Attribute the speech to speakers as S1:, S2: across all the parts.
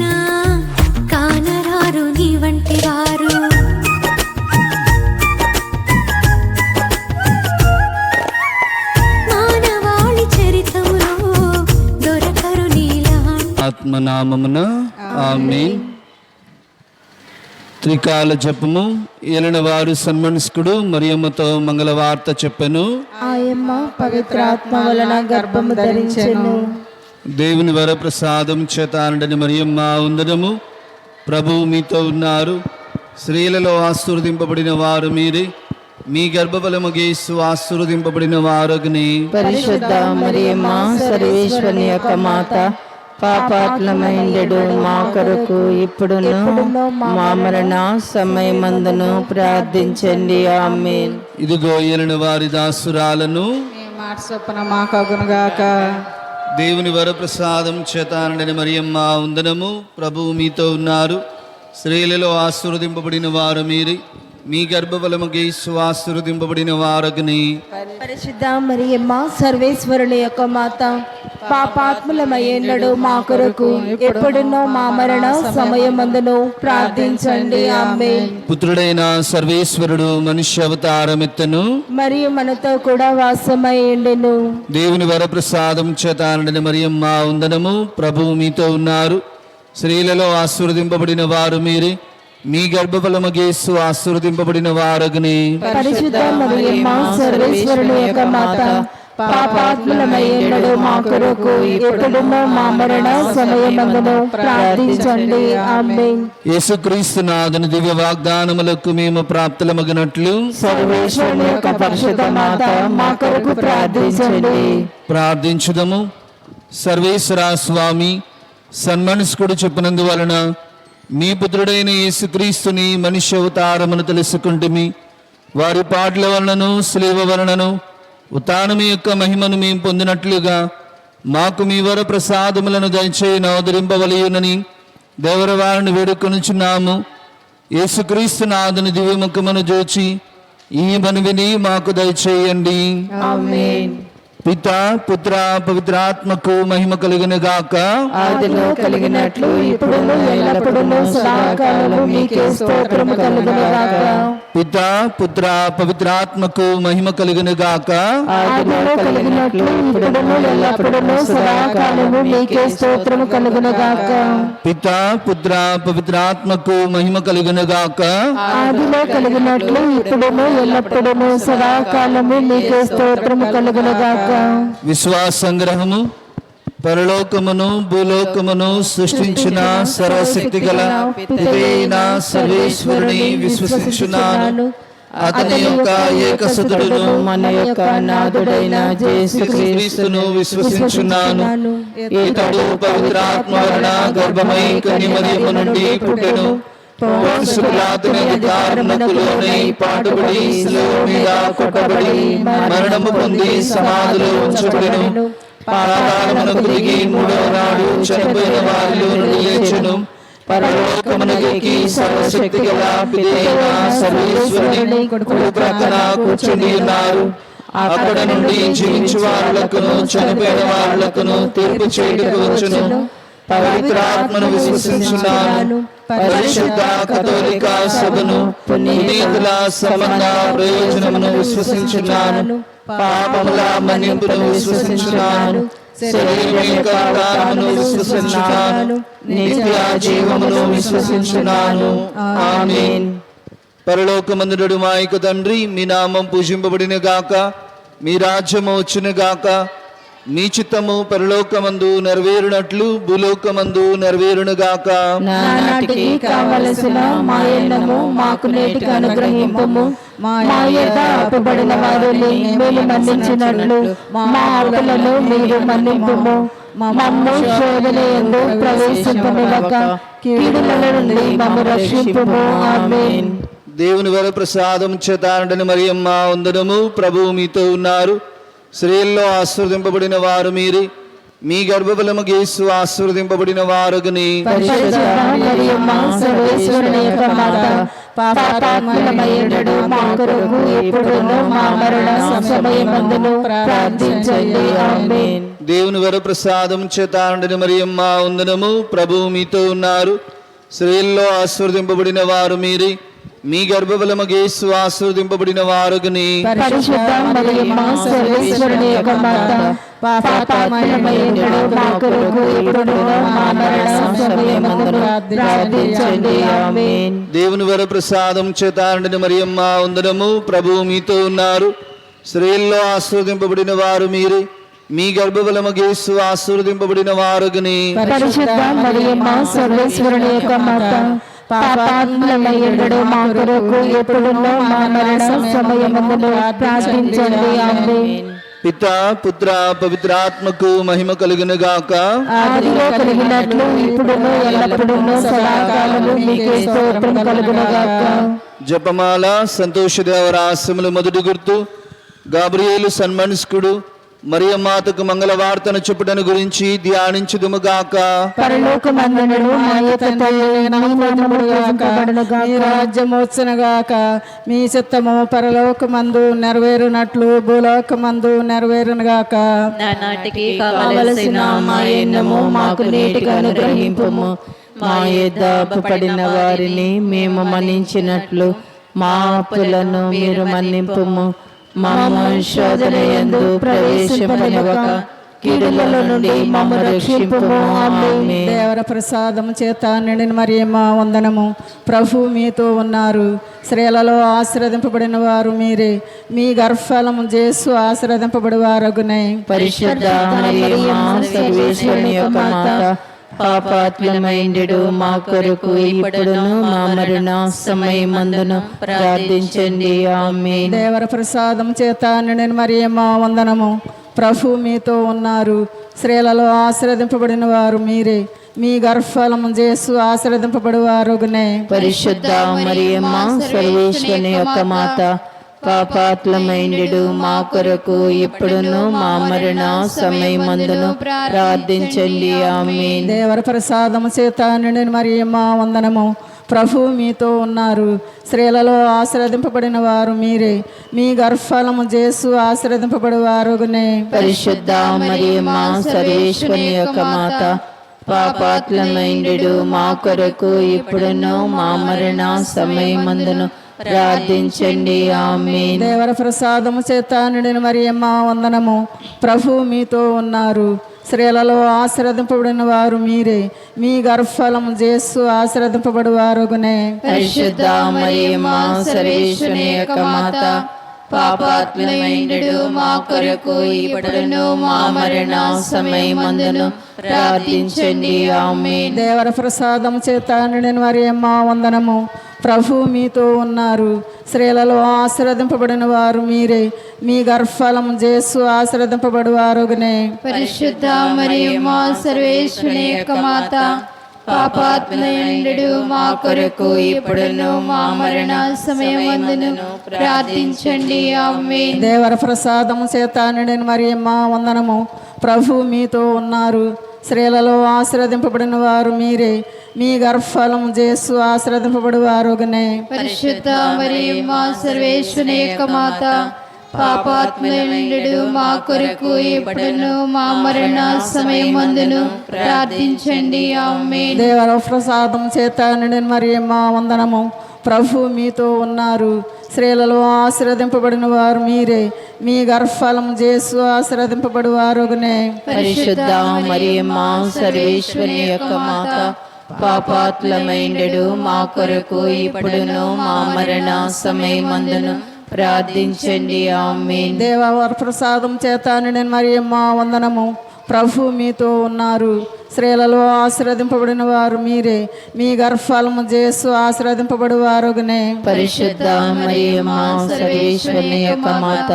S1: వెతికినా కానరారు నీ వంటి వారు. మానవాళి చరితములో దొరకరు నీలా.
S2: ఆత్మనామమున ఆమేన్. త్రికాల జపము. ఏలిన వారు సన్మనస్కుడు మరియమ్మతో మంగళవార్త చెప్పెను.
S3: ఆయమ్మ పవిత్రాత్మ వలన గర్భము ధరించెను.
S2: దేవుని వరప్రసాదం చేతానండని మరియమ్మ వందనము. ప్రభువు మీతో ఉన్నారు. స్త్రీలలో ఆశీర్వదింపబడిన వారు మీరే, మీ గర్భఫలము యేసు ఆశీర్వదింపబడిన వారగుని.
S3: పరిశుద్ధ మరియమ్మ సర్వేశ్వరుని యొక్క మాత, పాపాత్మమైండెడు మా కొరకు ఇప్పుడును మా మరణ సమయమందును ప్రార్థించండి. ఆమేన్.
S2: ఇదిగో ఏలిన వారి దాసురాలను.
S3: మాట చొప్పున మాకగునుగాక.
S2: దేవుని వరప్రసాదం చేతానండని మరియమ్మ వందనము. ప్రభువు మీతో ఉన్నారు. స్త్రీలలో ఆశీర్వదింపబడిన వారు మీరే, మీ గర్భఫలము యేసు ఆశీర్వదింపబడిన వారగుని.
S3: పరిశుద్ధ మరియమ్మ సర్వేశ్వరుని యొక్క మాత, పాపాత్ములమయ్యేండడు మా కొరకు ఎప్పుడున్నో మా మరణ సమయమందును ప్రార్థించండి. ఆమేన్.
S2: పుత్రుడైన సర్వేశ్వరుడు మనుష్య అవతారమెత్తను,
S3: మరియు మనతో కూడా వాసమయ్యుండెను.
S2: దేవుని వరప్రసాదం చేతానండని మరియమ్మ వందనము. ప్రభువు మీతో ఉన్నారు. స్త్రీలలో ఆశీర్వదింపబడిన వారు మీరే, మీ గర్భఫలము యేసు ఆశీర్వదింపబడిన వారగుని.
S3: పరిశుద్ధ మరియమ్మ సర్వేశ్వరుని యొక్క మాత, పాపాత్ములమయ్యేండడు మా కొరకు ఎప్పుడున్నో మా మరణ సమయమందును ప్రార్థించండి. ఆమేన్.
S2: యేసుక్రీస్తు నాథుని దివ్య వాగ్దానములకు మేము ప్రాప్తులమగినట్లు
S3: సర్వేశ్వరుని యొక్క పరిశుద్ధ మాత మా కొరకు ప్రార్థించండి.
S2: ప్రార్థించుదము. సర్వేశ్వర స్వామి, సన్మనస్కుడు చెప్పినందువలన మీ పుత్రుడైన యేసుక్రీస్తుని మనుష్య అవతారమును తెలుసుకుంటుమి. వారి పాటల వలనను శిలువ వలనను ఉత్థానము యొక్క మహిమను మేము పొందినట్లుగా మాకు మీ వర ప్రసాదములను దయచేయి నవదరింపవలయునని దేవరవారిని వేడుకొనుచున్నాము. యేసుక్రీస్తు నాథుని దివ్యముఖమును జోచి ఈ మనవిని మాకు దయచేయండి.
S3: ఆమేన్.
S2: పిత పుత్ర పవిత్రాత్మకు మహిమ కలుగును గాక.
S3: ఆదిలో కలిగినట్లు ఇప్పుడును ఎల్లప్పుడును సదాకాలము మీకే స్తోత్రము కలుగును గాక.
S2: పిత పుత్ర పవిత్రాత్మకు మహిమ కలుగును గాక.
S3: ఆదిలో కలిగినట్లు ఇప్పుడును ఎల్లప్పుడును సదాకాలము మీకే స్తోత్రము కలుగును గాక.
S2: పిత పుత్ర పవిత్రాత్మకు మహిమ కలుగును గాక.
S3: ఆదిలో కలిగినట్లు ఇప్పుడును ఎల్లప్పుడును సదాకాలము మీకే స్తోత్రము కలుగును గాక.
S2: విశ్వాస సంగ్రహము. పరలోకమును భూలోకమును సృష్టించిన సర్వశక్తి గల పితైన సర్వేశ్వరుని విశ్వసించున్నాను. అతని యొక్క ఏకసుతుడును
S3: మన యొక్క నాథుడైన యేసుక్రీస్తును
S2: విశ్వసించున్నాను. ఇతడు పవిత్రాత్మ వలన గర్భమై కన్య మరియమ్మ నుండి పుట్టెను. పోన్సు పిలాతుని అధికారమునకు లోనై పాటుబడి శిలువ మీద కొట్టబడి మరణము పొంది సమాధిలో ఉంచబడెను. పాతాళమునకు దిగి మూడవ నాడు చనిపోయిన వారిలో నుండి లేచెను. పరలోకమునకు ఎక్కి సర్వశక్తి గల పితైన సర్వేశ్వరుని కుడి ప్రక్కన కూర్చుని ఉన్నారు. అక్కడ నుండి జీవించు వారులకును చనిపోయిన వారులకును తీర్పు చేయుటకు వచ్చును. పవిత్రాత్మను విశ్వసించున్నాను. పరిశుద్ధ కథోలిక సభను పునీతుల సంబంధ ప్రయోజనమును విశ్వసించున్నాను. పాపముల మన్నింపును విశ్వసించున్నాను. శరీరం యొక్క ప్రాణమును విశ్వసించున్నాను. నిత్య జీవమును విశ్వసించున్నాను. ఆమేన్. పరలోకమందుడు మా యొక్క తండ్రి, మీ నామం పూజింపబడిన గాక. మీ రాజ్యము వచ్చును గాక. మీ చిత్తము పరలోకమందు నెరవేరునట్లు భూలోకమందు నెరవేరునుగాక.
S3: నానాటికి కావలసిన మా అన్నము మాకు నేటికి అనుగ్రహింపుము. మా యొద్ద అప్పుబడిన వారిని మేము మన్నించినట్లు మా అప్పులను మీరు మన్నింపుము. మమ్ము శోధన యందు ప్రవేశింపనివ్వక కీడుల నుండి మమ్ము రక్షింపుము. ఆమేన్.
S2: దేవుని వర ప్రసాదం చేతానండని మరియమ్మ వందనము. ప్రభువు మీతో ఉన్నారు. స్త్రీల్లో ఆశీర్వదింపబడిన వారు మీరే, మీ గర్భఫలము యేసు ఆశీర్వదింపబడిన వారగుని.
S3: పరిశుద్ధ మరియమ్మ సర్వేశ్వరుని యొక్క మాత, పాపాత్ములమయ్యుండు మా కొరకు ఇప్పుడును మా మరణ సమయమందును ప్రార్థించండి. ఆమేన్.
S2: దేవుని వరప్రసాదం చేత నిండిన మరియమ్మ వందనము. ప్రభువు మీతో ఉన్నారు. స్త్రీల్లో ఆశీర్వదింపబడిన వారు మీరే, మీ గర్భఫలమగు యేసు ఆశీర్వదింపబడిన వారుగని.
S3: పరిశుద్ధ మరియమ్మ సర్వేశ్వరుని యొక్క మాత, పాపాత్మయుడైన మా కొరకు ఇప్పుడును మా మరణ సమయమందును ప్రార్థించండి. ఆమేన్.
S2: దేవుని వరప్రసాదం చేత నిండిన మరియమ్మ వందనము. ప్రభువు మీతో ఉన్నారు. స్త్రీల్లో ఆశీర్వదింపబడిన వారు మీరే, మీ గర్భఫలమగు యేసు ఆశీర్వదింపబడిన వారుగని.
S3: పరిశుద్ధ మరియమ్మ సర్వేశ్వరుని యొక్క మాత, పాపాత్మయుడైన మా కొరకు ఇప్పుడును మా మరణ సమయమందును ప్రార్థించండి. ఆమేన్.
S2: పితా పుత్ర పవిత్రాత్మకు మహిమ కలుగును గాక.
S3: ఆదిలో కలిగినట్లు ఇప్పుడును ఎల్లప్పుడూను సదాకాలము మీకే స్తోత్రం కలుగును గాక.
S2: జపమాల సంతోషదేవరాస్యములు మొదటి గుర్తు. గాబ్రియేలు సన్మనస్కుడు మరియమ్మాతకు మంగళవార్తను చెప్పుటను గురించి ధ్యానించుదుము గాక.
S3: పరలోకమందును మా యొక్క తల్లి నామముగా
S4: మీ రాజ్యమోత్సనగాక, మీ చిత్తము పరలోకమందు నెరవేరునట్లు భూలోకమందు నెరవేరునుగాక.
S5: నానాటికి కావలసిన మా ఎన్నము మాకు నేటిగా అనుగ్రహింపుము. మా యొద్ద అప్పుపడిన వారిని మేము మన్నించినట్లు మా అప్పులను మీరు మన్నింపుము. మమ్ము శోధనయందు ప్రవేశింపనివ్వక కీడుల నుండి మమ్ము రక్షింపుము. ఆమేన్.
S4: దేవర ప్రసాదము చేత నిండిన మరియమ్మ వందనము. ప్రభు మీతో ఉన్నారు. స్త్రీలలో ఆశీర్వదింపబడిన వారు మీరే, మీ గర్భఫలము యేసు ఆశీర్వదింపబడి వారగునే.
S5: పరిశుద్ధ మరియమ్మ సర్వేశ్వరుని యొక్క మాత, పాపాత్మయుండెడు మా కొరకు ఇప్పుడును మా మరణ సమయమందును ప్రార్థించండి. ఆమేన్.
S4: దేవర ప్రసాదం చేత నిండిన మరియమ్మ వందనము. ప్రభు మీతో ఉన్నారు. స్త్రీలలో ఆశీర్వదింపబడిన వారు మీరే, మీ గర్భఫలము యేసు ఆశీర్వదింపబడి వారగునే.
S5: పరిశుద్ధ మరియమ్మ సర్వేశ్వరుని యొక్క మాత, పాపాత్మయుండెడు మా కొరకు ఇప్పుడును మా మరణ సమయమందును ప్రార్థించండి. ఆమేన్.
S4: దేవర ప్రసాదము చేత నిండిన మరియమ్మ వందనము. ప్రభు మీతో ఉన్నారు. స్త్రీలలో ఆశీర్వదింపబడిన వారు మీరే, మీ గర్భఫలము యేసు ఆశీర్వదింపబడి వారగునే.
S5: పరిశుద్ధ మరియమ్మ సర్వేశ్వరుని యొక్క మాత, పాపాత్మయుండెడు మా కొరకు ఇప్పుడును మా మరణ సమయమందును ప్రార్థించండి. ఆమేన్.
S4: దేవర ప్రసాదము చేత నిండిన మరియమ్మ వందనము. ప్రభు మీతో ఉన్నారు. స్త్రీలలో ఆశీర్వదింపబడిన వారు మీరే, మీ గర్భఫలము యేసు ఆశీర్వదింపబడి వారగునే.
S5: పరిశుద్ధ మరియమ్మ సర్వేశ్వరుని యొక్క మాత, పాపాత్మయుండెడు మా కొరకు ఇప్పుడును మా మరణ సమయమందును ప్రార్థించండి. ఆమేన్.
S4: దేవర ప్రసాదము చేత నిండిన మరియమ్మ వందనము. ప్రభు మీతో ఉన్నారు. స్త్రీలలో ఆశీర్వదింపబడిన వారు మీరే, మీ గర్భఫలము యేసు ఆశీర్వదింపబడి వారగునే.
S6: పరిశుద్ధ మరియమ్మ సర్వేశ్వరుని యొక్క మాత, పాపాత్మయుండెడు మా కొరకు ఇప్పుడును మా మరణ సమయమందును ప్రార్థించండి. ఆమేన్.
S4: దేవర ప్రసాదము చేత నిండిన మరియమ్మ వందనము. ప్రభు మీతో ఉన్నారు. స్త్రీలలో ఆశీర్వదింపబడిన వారు మీరే, మీ గర్భఫలము యేసు ఆశీర్వదింపబడి వారగునే.
S6: పరిశుద్ధ మరియమ్మ సర్వేశ్వరుని యొక్క మాత, పాపాత్మయుండెడు మా కొరకు ఇప్పుడును మా మరణ సమయమందును ప్రార్థించండి. ఆమేన్.
S4: దేవర ప్రసాదం చేత నిండిన మరియమ్మ వందనము. ప్రభు మీతో ఉన్నారు. స్త్రీలలో ఆశీర్వదింపబడిన వారు మీరే, మీ గర్భఫలము యేసు ఆశీర్వదింపబడి వారగునే.
S5: పరిశుద్ధ మరియమ్మ సర్వేశ్వరుని యొక్క మాత, పాపాత్మయుండెడు మా కొరకు ఇప్పుడును మా మరణ సమయమందును ప్రార్థించండి. ఆమేన్.
S4: దేవర ప్రసాదం చేత నిండిన మరియమ్మ వందనము. ప్రభు మీతో ఉన్నారు. స్త్రీలలో ఆశీర్వదింపబడిన వారు మీరే, మీ గర్భఫలము యేసు ఆశీర్వదింపబడి వారగునే.
S5: పరిశుద్ధ మరియమ్మ సర్వేశ్వరుని యొక్క మాత,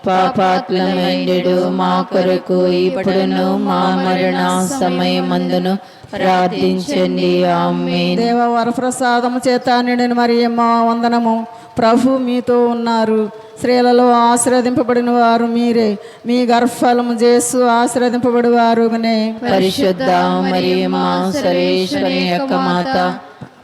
S5: పాపాత్మయుండెడు మా కొరకు ఇప్పుడును మా మరణ సమయమందును ప్రార్థించండి. ఆమేన్.
S4: దేవర ప్రసాదము చేత నిండిన మరియమ్మ వందనము. ప్రభు మీతో ఉన్నారు. స్త్రీలలో ఆశీర్వదింపబడిన వారు మీరే, మీ గర్భఫలము యేసు ఆశీర్వదింపబడి వారగునే.
S5: పరిశుద్ధ మరియమ్మ సర్వేశ్వరుని యొక్క మాత,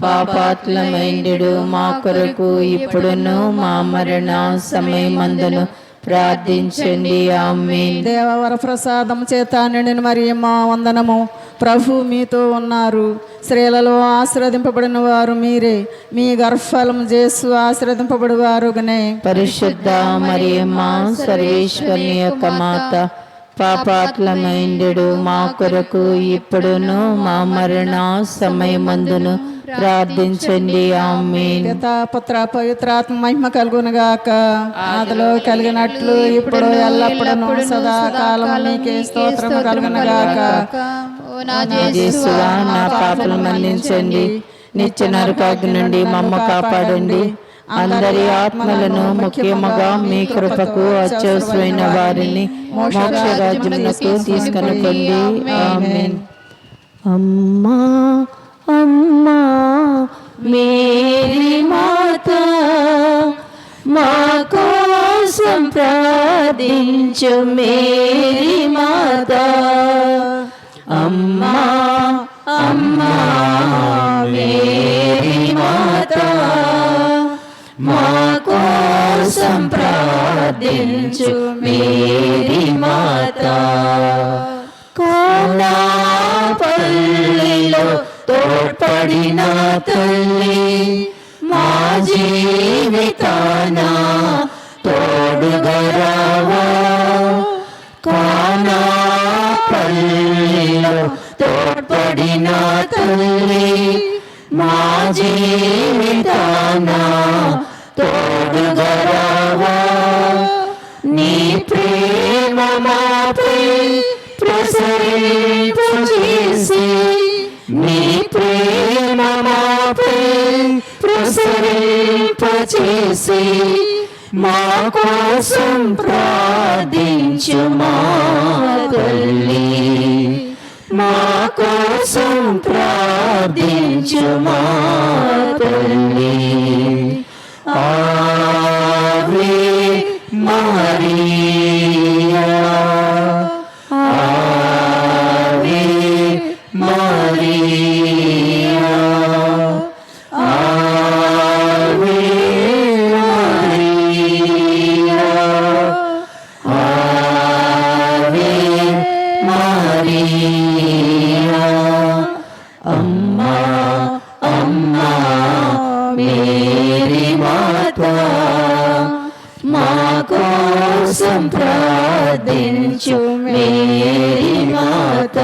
S5: పాపాత్మయుండెడు మా కొరకు ఇప్పుడును మా మరణ సమయమందును ప్రార్థించండి ఆమేన్.
S4: దేవవర ప్రసాదం చేత నిండిన మరియమ్మ వందనము. ప్రభు మీతో ఉన్నారు. స్త్రీలలో ఆశీర్వదింపబడిన వారు మీరే. మీ గర్భఫలము యేసు ఆశీర్వదింపబడి వారుగనే.
S5: పరిశుద్ధ మరియమ్మ సర్వేశ్వరుని యొక్క మాత, పాపాత్ములమైండు మా కొరకు ఇప్పుడును మా మరణ సమయమందును ప్రార్థించండి ఆమేన్.
S4: పితా పుత్ర పవిత్రాత్మ మహిమ కలుగునుగాక. ఆదిలో కలిగినట్లు ఇప్పుడు ఎల్లప్పుడూ సదాకాలం నీకే స్తోత్రం కలుగునుగాక.
S6: ఓ నా
S5: యేసువా, నా పాపలు మన్నించండి, నిత్య నరకాగ్ని నుండి మమ్మ కాపాడండి. అందరి ఆత్మలను ముఖ్యముగా మీ కృపకు అత్యవసరమైన వారిని మోక్ష రాజ్యమునకు తీసుకొని పొంది ఆమేన్. అమ్మా అమ్మా మేరీ మాత, మా కోసం ప్రార్థించు మేరీ మాత. అమ్మా అమ్మా మేరీ మాత, మా కోసం ప్రార్థించు మేరీ మాత. కోనా పల్లిలో తోడ్పడిన తల్లి, మా జీవితాన తోడుగా రావా. కోనా పల్లిలో తోడ్పడిన తల్లి, మా జీవితాన తోడుగా రావా. నీ ప్రేమ మాపై ప్రసరింపజేసి, నీ ప్రేమ మాపై ప్రసరింపజేసి, మా కోసం ప్రార్థించు మా తల్లి. మా కోసం ప్రార్థించు మా తల్లి. ఆవే మరియా, ఆవే మరియా, ఆవే మరియా, ఆవే మరియా. అమ్మా అమ్మా మేరీ మాత, మా కోసం ప్రార్థించు మేరీ మాత.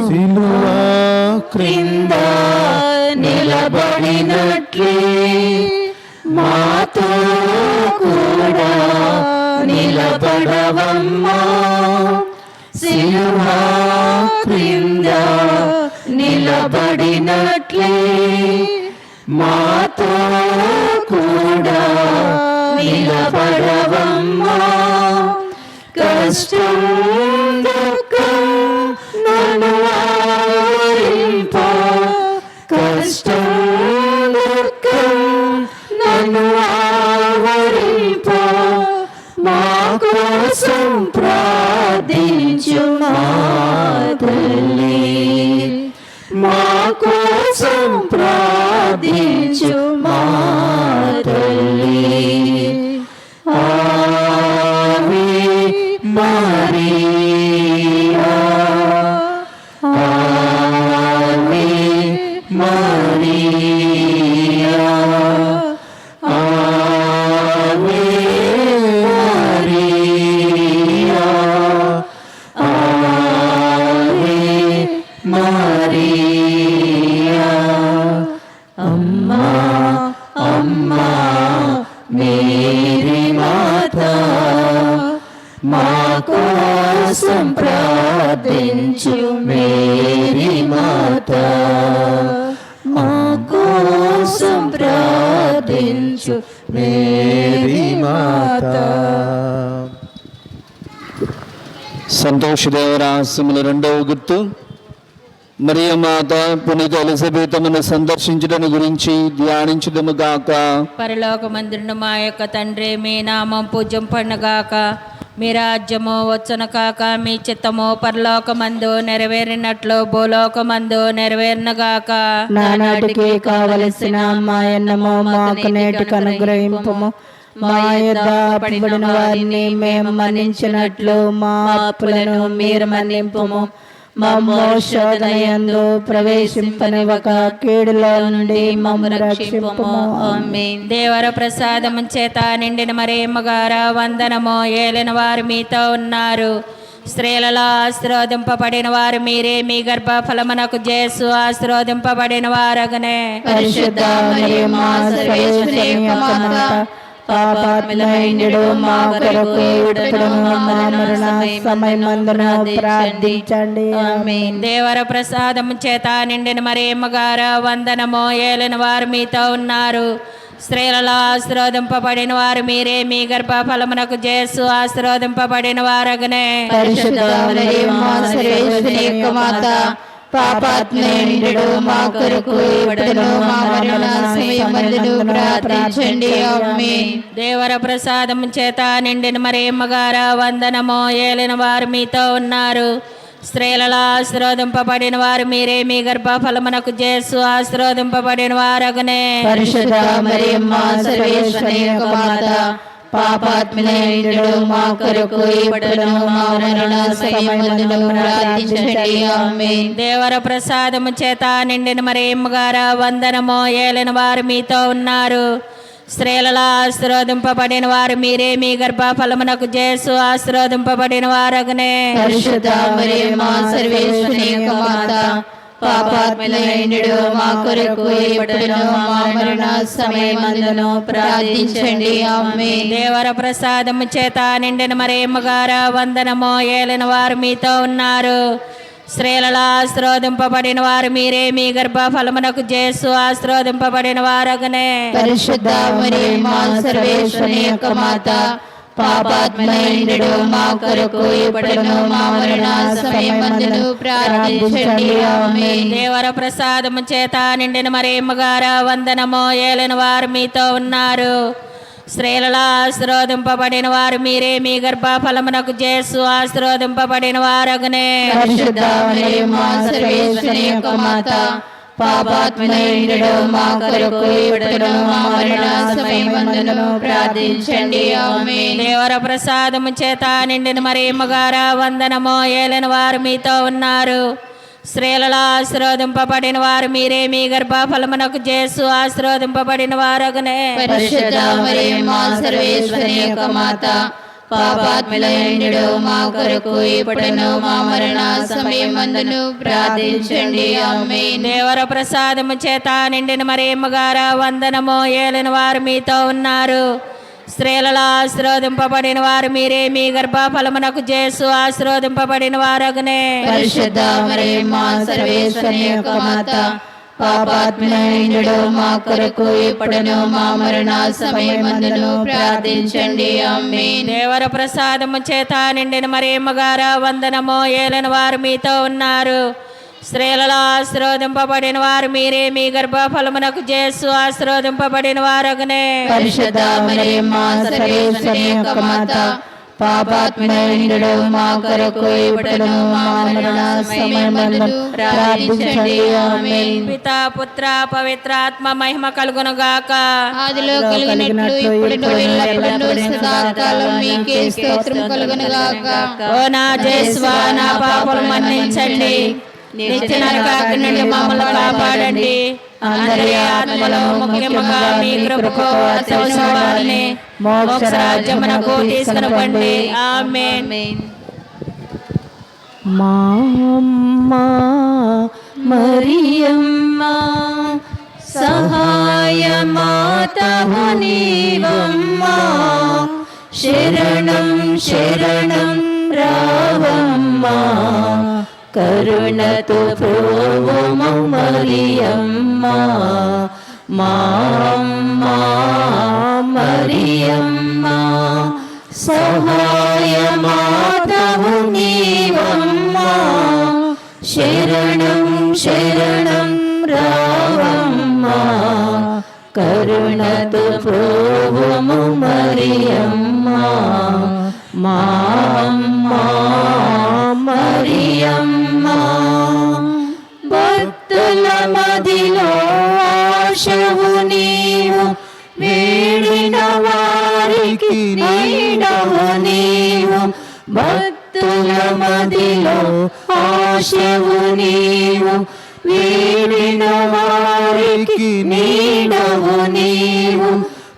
S2: సిలువ
S5: క్రింద నిలబడినట్లే మాతో కూడా నిలబడవమ్మా. సిలువ క్రింద నిలబడినట్లే మాతో కూడా నిలబడవమ్మా. కష్టం దుఃఖం నన్ను ఆవరింప, కష్టం దుఃఖం నన్ను ఆవరింప, మా కోసం ప్రార్థించు మా తల్లి. మా కోసం ప్రార్థించు మా తల్లి. ఆవే మరియా, ఆవే మరియా, ఆవే మరియా, ఆవే మరియా. అమ్మా అమ్మా మేరీ మాత, మా కోసం ప్రార్థించు మేరీ మాత. మా కోసం ప్రార్థించు మేరీ మాత.
S2: సంతోషదేవరాశముల రెండవ గుర్తు. మరియ మాత పునీత ఎలిజబెతమును సందర్శించడం గురించి ధ్యానించుదము గాక.
S7: పరలోకమందున మా యొక్క తండ్రి, మీ నామం పూజ్యం పడుగాక, మీ రాజ్యము వచ్చున కాక, మీ చిత్తము పరలోకమందు నెరవేరినట్లు భూలోకమందు నెరవేరునగాక.
S3: నానాటికి కావలసిన మా అన్నము మాకు నేటికి అనుగ్రహింపము.
S5: మా యొద్ద అప్పుబడిన వారిని మేము మన్నించినట్లు మా అప్పులను మీరు మన్నింపుము. మమ్ము శోధనయందు ప్రవేశింపనివ్వక కీడులో నుండి మమ్ము రక్షింపుము. ఆమేన్.
S7: దేవర ప్రసాదము చేత నిండిన మరియమ్మ గారా వందనము. ఏలిన వారు మీతో ఉన్నారు. స్త్రీలలో ఆశీర్వదింపబడిన వారు మీరే. మీ గర్భ ఫలమునకు జేసు ఆశీర్వదింపబడిన వారగనే.
S5: పరిశుద్ధ మరియమ్మ సర్వేశ్వరి యొక్క మాత, పాపాత్ములైనడు మా కొరకు ఇప్పుడును మా మరణ సమయమందున ప్రార్థించండి. ఆమేన్.
S7: దేవర ప్రసాదము చేత నిండిన మరియమ్మ గారా వందనము. ఏలిన వారు మీతో ఉన్నారు. స్త్రీలలో ఆశీర్వదింపబడిన వారు మీరే. మీ గర్భ ఫలమునకు జేసు ఆశీర్వదింపబడిన వారగనే.
S5: పరిశుద్ధ మరియమ్మ సర్వేశ్వరి యొక్క మాత, పాపాత్ములైనడు మా కొరకు ఇప్పుడును మా మరణ సమయమందున ప్రార్థించండి. ఆమేన్.
S7: దేవర ప్రసాదము చేత నిండిన మరియమ్మ గారా వందనము. ఏలిన వారు మీతో ఉన్నారు. స్త్రీలలో ఆశీర్వదింపబడిన వారు మీరే. మీ గర్భ ఫలమునకు జేసు ఆశీర్వదింపబడిన వారగనే.
S5: పరిశుద్ధ మరియమ్మ సర్వేశ్వరి యొక్క మాత, పాపాత్ములైనడు మా కొరకు ఇప్పుడును మా మరణ సమయమందున ప్రార్థించండి. ఆమేన్.
S7: దేవర ప్రసాదము చేత నిండిన మరియమ్మ గారా వందనము. ఏలిన వారు మీతో ఉన్నారు. స్త్రీలలో ఆశీర్వదింపబడిన వారు మీరే. మీ గర్భ ఫలమునకు జేసు ఆశీర్వదింపబడిన వారగనే.
S5: పరిశుద్ధ మరియమ్మ సర్వేశ్వరి యొక్క మాత, పాపాత్ములైనడు మా కొరకు ఇప్పుడును మా మరణ సమయమందున ప్రార్థించండి. ఆమేన్.
S7: దేవర ప్రసాదము చేత నిండిన మరియమ్మ గారా వందనము. ఏలిన వారు మీతో ఉన్నారు. స్త్రీలలో ఆశీర్వదింపబడిన వారు మీరే. మీ గర్భ ఫలమునకు జేసు ఆశీర్వదింపబడిన వారగనే.
S5: పరిశుద్ధ మరియమ్మ సర్వేశ్వరి యొక్క మాత, పాపాత్ములైనడు మా కొరకు ఇప్పుడును మా మరణ సమయమందున ప్రార్థించండి. ఆమేన్.
S7: దేవర ప్రసాదము చేత నిండిన మరియమ్మ గారా వందనము. ఏలిన వారు మీతో ఉన్నారు. స్త్రీలలో ఆశీర్వదింపబడిన వారు మీరే. మీ గర్భ ఫలమునకు జేసు ఆశీర్వదింపబడిన వారగనే.
S5: పరిశుద్ధ మరియమ్మ సర్వేశ్వరి యొక్క మాత, పాపాత్ములైనడు మా కొరకు ఇప్పుడును మా మరణ సమయమందున ప్రార్థించండి. ఆమేన్.
S7: దేవర ప్రసాదము చేత నిండిన మరియమ్మ గారా వందనము. ఏలిన వారు మీతో ఉన్నారు. స్త్రీలలో ఆశీర్వదింపబడిన వారు మీరే. మీ గర్భ ఫలమునకు జేసు ఆశీర్వదింపబడిన వారగనే.
S5: పరిశుద్ధ మరియమ్మ సర్వేశ్వరి యొక్క మాత, పాపాత్ములైనడు మా కొరకు ఇప్పుడును మా మరణ సమయమందున ప్రార్థించండి. ఆమేన్.
S7: దేవర ప్రసాదము చేత నిండిన మరియమ్మ గారా వందనము. ఏలిన వారు మీతో ఉన్నారు. స్త్రీలలో ఆశీర్వదింపబడిన వారు మీరే. మీ గర్భ ఫలమునకు జేసు ఆశీర్వదింపబడిన వారగనే.
S5: పరిశుద్ధ మరియమ్మ సర్వేశ్వరి యొక్క మాత, పాపాత్ములైనడు మా కొరకు ఇప్పుడును మా మరణ సమయమందున ప్రార్థించండి. ఆమేన్.
S7: దేవర ప్రసాదము చేత నిండిన మరియమ్మ గారా వందనము. ఏలిన వారు మీతో ఉన్నారు. స్త్రీలలో ఆశీర్వదింపబడిన వారు మీరే. మీ గర్భ ఫలమునకు జేసు ఆశీర్వదింపబడిన వారగనే.
S5: పరిశుద్ధ మరియమ్మ సర్వేశ్వరి యొక్క మాత, పాపాత్ములైనడు మా కొరకు ఇప్పుడును మా మరణ సమయమందున ప్రార్థించండి. ఆమేన్.
S7: పితా పుత్ర పవిత్రాత్మ మహిమ కలుగును గాక.
S6: ఆదిలో కలిగినట్లు ఇప్పుడును ఎల్లప్పుడూ సదాకాలం మీకే స్తోత్రం కలుగును గాక.
S7: ఓ నా జేసువా, నా పాపలు మన్నించండి. నిత్య నరకాగ్ని నుండి మమ్మల్ని కాపాడండి. అందరి ఆత్మలో ముఖ్యముగా మీ కృపకు అత్యవసర వారిని మోక్ష రాజ్యమునకు తీసుకునిపోండి. ఆమేన్.
S5: మా అమ్మ మరియమ్మ, సహాయమాతవు నీవమ్మ, శరణం శరణం రావమ్మ, కరుణతో ప్రోవము మరియమ్మ. మా అమ్మ మరియమ్మ, సహాయమాతవు నీవమ్మ, శరణం శరణం రావమ్మ, కరుణతో ప్రోవము మరియమ్మ. మా అమ్మ మరియమ్మ, భక్తుల మదిలో ఆశవు నీవు, వేడిన వారి
S3: నీడవు నీవు, భక్తుల మదిలో ఆశవు నీవు, వీడిన వారికి నీడవు నీవు,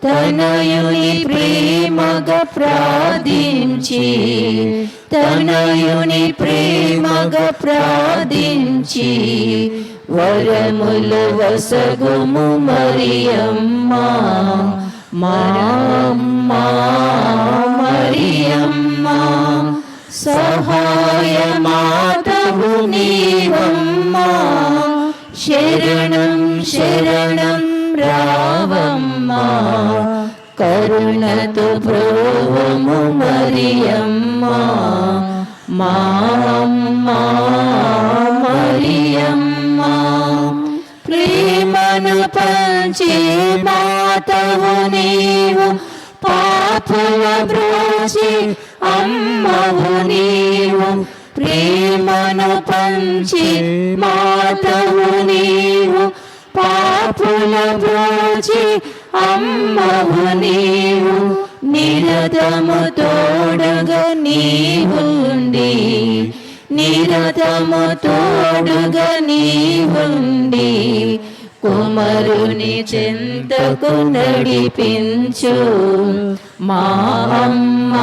S3: తనయుని ప్రేమగా ప్రార్థించి, తనయుని ప్రేమగా ప్రార్థించి, వరములు వసగుము మరియమ్మ, మా అమ్మ మరియమ్మ, సహాయ మాతవు నీవమ్మ, శరణం శరణం రావమ్మ, కరుణతో ప్రోవము మరియమ్మ, మా అమ్మ మరియమ్మ, ప్రేమను పంచే మాతవు నీవు, పాపుల బ్రోచి అమ్మవు నీవు, ప్రేమను పంచి మాతవు నీవు, పాపుల బ్రోచి అమ్మవు నీవు, నిరతము తోడుగా నీవుండి, నిరతము తోడుగా నీవుండి, కుమరుని చెంతకు నడిపించు, మా అమ్మ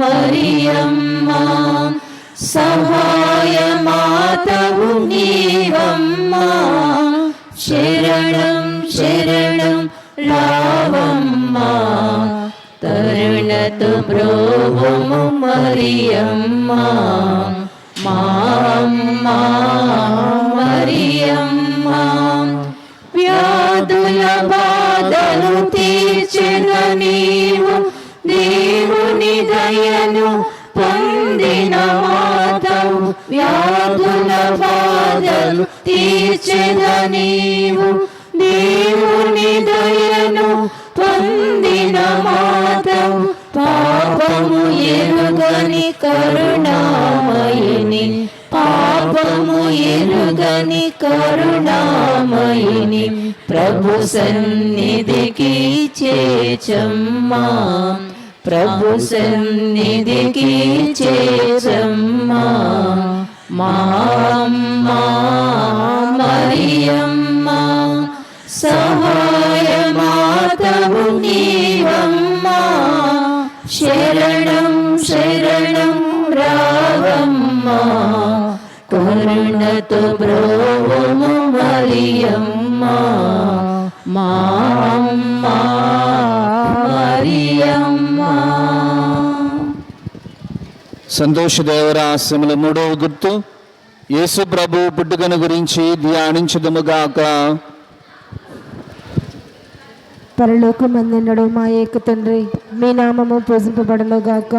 S3: మరియమ్మ, సహాయ మాతవు నీవమ్మ, శరణం శరణం రావమ్మ, తరుణతో బ్రోవము మరియమ్మ, మా అమ్మ మరియమ్మ, వ్యాధుల బాధలు తీర్చిన నీవు, దేవుని దయను పొందిన మాతవు, వ్యాధుల బాధలు తీర్చిన నీవు, దేవుని దయను పొందిన మాతవు, పాపము ఎరుగని కరుణామయిని, పాపము ఎరుగని కరుణామయిని, ప్రభు సన్నిధికి చేర్చమ్మా, ప్రభు సన్నిధికి చేర్చమ్మా, మా అమ్మ మరియమ్మ, సహాయ మాతవు నీవమ్మ, శరణం శరణం రావమ్మ, కరుణతో బ్రోవము మరియమ్మ, మా అమ్మ మరియమ్మ.
S2: సంతోషదేవరాశ్రముల మూడవ గుర్తు యేసు ప్రభు పుట్టుకను గురించి ధ్యానించుదుముగాక.
S3: పరలోకమందున్నడు మా ఏక తండ్రి, మీ నామము పూజింపబడును గాక,